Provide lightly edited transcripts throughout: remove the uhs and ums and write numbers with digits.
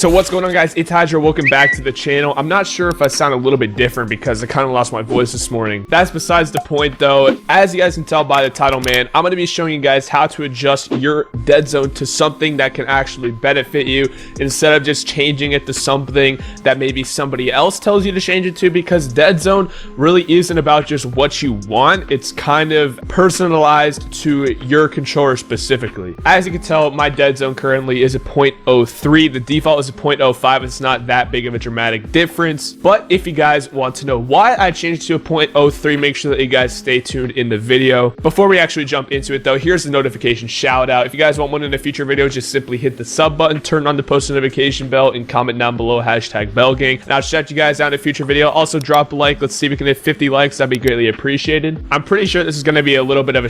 So what's going on, guys? It's Hydra. Welcome back to the channel. I'm not sure if I sound a little bit different because I kind of lost my voice this morning. That's besides the point though. As you guys can tell by the title, man, I'm going to be showing you guys how to adjust your dead zone to something that can actually benefit you instead of just changing it to something that maybe somebody else tells you to change it to, because dead zone really isn't about just what you want. It's kind of personalized to your controller specifically. As you can tell, my dead zone currently is a 0.03. The default is a 0.05. It's not that big of a dramatic difference, but if you guys want to know why I changed to a 0.03, make sure that you guys stay tuned in the video. Before we actually jump into it though, here's the notification shout out. If you guys want one in a future video, just simply hit the sub button, turn on the post notification bell, and comment down below #BellGang. And I'll shout you guys out in a future video. Also drop a like. Let's see if we can hit 50 likes. That'd be greatly appreciated. I'm pretty sure this is going to be a little bit of a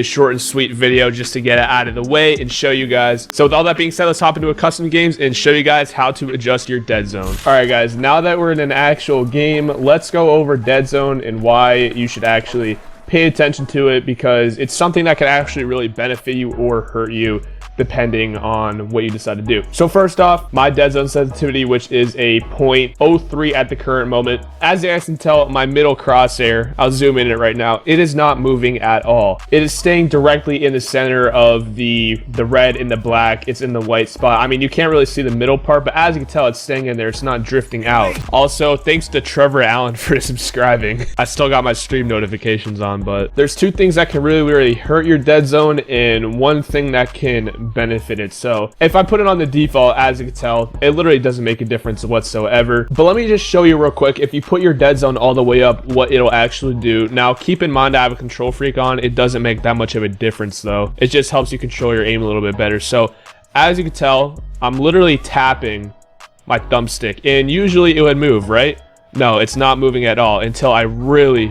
short and sweet video just to get it out of the way and show you guys. So with all that being said, let's hop into a custom games and show you guys how to adjust your dead zone. All right guys, now that we're in an actual game, let's go over dead zone and why you should actually pay attention to it, because it's something that can actually really benefit you or hurt you depending on what you decide to do. So first off, my dead zone sensitivity, which is a 0.03 at the current moment. As you guys can tell, my middle crosshair, I'll zoom in it right now, it is not moving at all. It is staying directly in the center of the red and the black. It's in the white spot. I mean, you can't really see the middle part, but as you can tell, it's staying in there. It's not drifting out. Also, thanks to Trevor Allen for subscribing. I still got my stream notifications on, but there's two things that can really hurt your dead zone and one thing that can benefit it. So if I put it on the default, as you can tell, it literally doesn't make a difference whatsoever. But let me just show you real quick, if you put your dead zone all the way up, what it'll actually do. Now keep in mind, I have a control freak on. It doesn't make that much of a difference though. It just helps you control your aim a little bit better. So as you can tell, I'm literally tapping my thumbstick and usually it would move, right? No, it's not moving at all until I really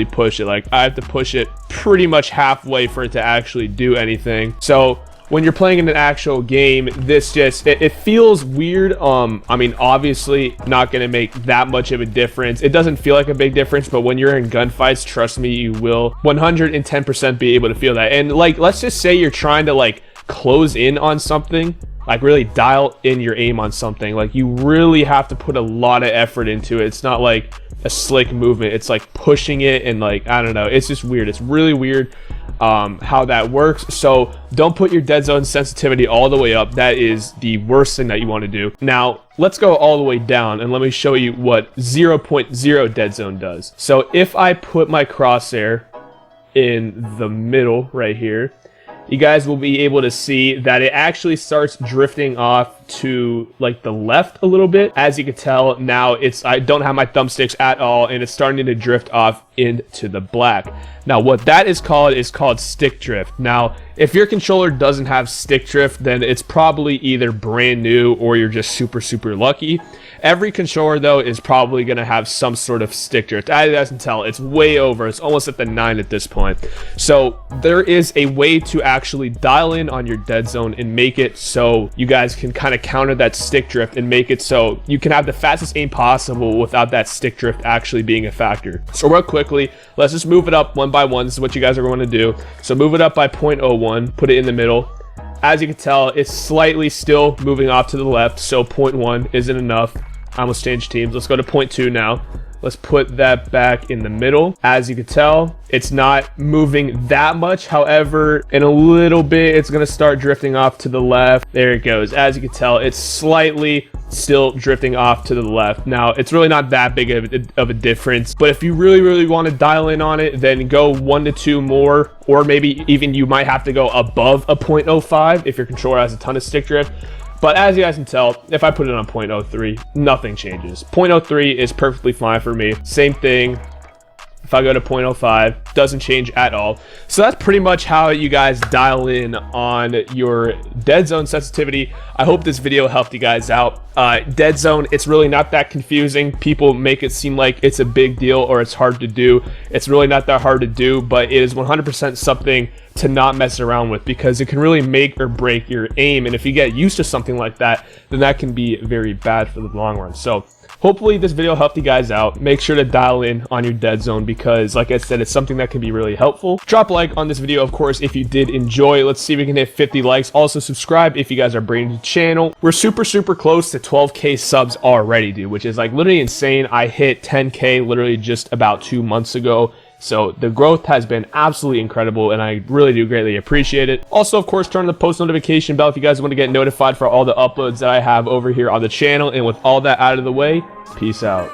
push it. Like, I have to push it pretty much halfway for it to actually do anything. So when you're playing in an actual game, this just it feels weird. I mean, obviously not gonna make that much of a difference. It doesn't feel like a big difference, but when you're in gunfights, trust me, you will 110% be able to feel that. And like, let's just say you're trying to like close in on something, like really dial in your aim on something. Like, you really have to put a lot of effort into it. It's not like a slick movement. It's like pushing it, and like, I don't know, it's just weird. It's really weird how that works. So don't put your dead zone sensitivity all the way up. That is the worst thing that you want to do. Now let's go all the way down and let me show you what 0.0 dead zone does. So if I put my crosshair in the middle right here, you guys will be able to see that it actually starts drifting off to like the left a little bit. As you can tell now, I don't have my thumbsticks at all, and it's starting to drift off into the black. Now what that is called stick drift. Now if your controller doesn't have stick drift, then it's probably either brand new or you're just super lucky. Every controller though is probably going to have some sort of stick drift. As you guys can tell, it's way over. It's almost at the 9 at this point. So there is a way to actually dial in on your dead zone and make it so you guys can kind of counter that stick drift and make it so you can have the fastest aim possible without that stick drift actually being a factor. So real quickly, let's just move it up one by one. This is what you guys are going to do. So move it up by 0.01, put it in the middle. As you can tell, it's slightly still moving off to the left, so 0.1 isn't enough. I almost changed teams. Let's go to 0.2 now. Let's put that back in the middle. As you can tell, it's not moving that much. However, in a little bit, it's going to start drifting off to the left. There it goes. As you can tell, it's slightly still drifting off to the left. Now, it's really not that big of a difference, but if you really want to dial in on it, then go 1 to 2 more, or maybe even you might have to go above a 0.05 if your controller has a ton of stick drift. But as you guys can tell, if I put it on 0.03, nothing changes. 0.03 is perfectly fine for me. Same thing. If I go to 0.05, doesn't change at all. So that's pretty much how you guys dial in on your dead zone sensitivity. I hope this video helped you guys out. Dead zone, it's really not that confusing. People make it seem like it's a big deal or it's hard to do. It's really not that hard to do, but it is 100% something to not mess around with, because it can really make or break your aim. And if you get used to something like that, then that can be very bad for the long run. So hopefully this video helped you guys out. Make sure to dial in on your dead zone because, like I said, it's something that can be really helpful. Drop a like on this video, of course, if you did enjoy. Let's see if we can hit 50 likes. Also, subscribe if you guys are brand new to the channel. We're super close to 12k subs already, dude, which is like literally insane. I hit 10k literally just about 2 months ago. So the growth has been absolutely incredible, and I really do greatly appreciate it. Also, of course, turn on the post notification bell if you guys want to get notified for all the uploads that I have over here on the channel. And with all that out of the way, peace out.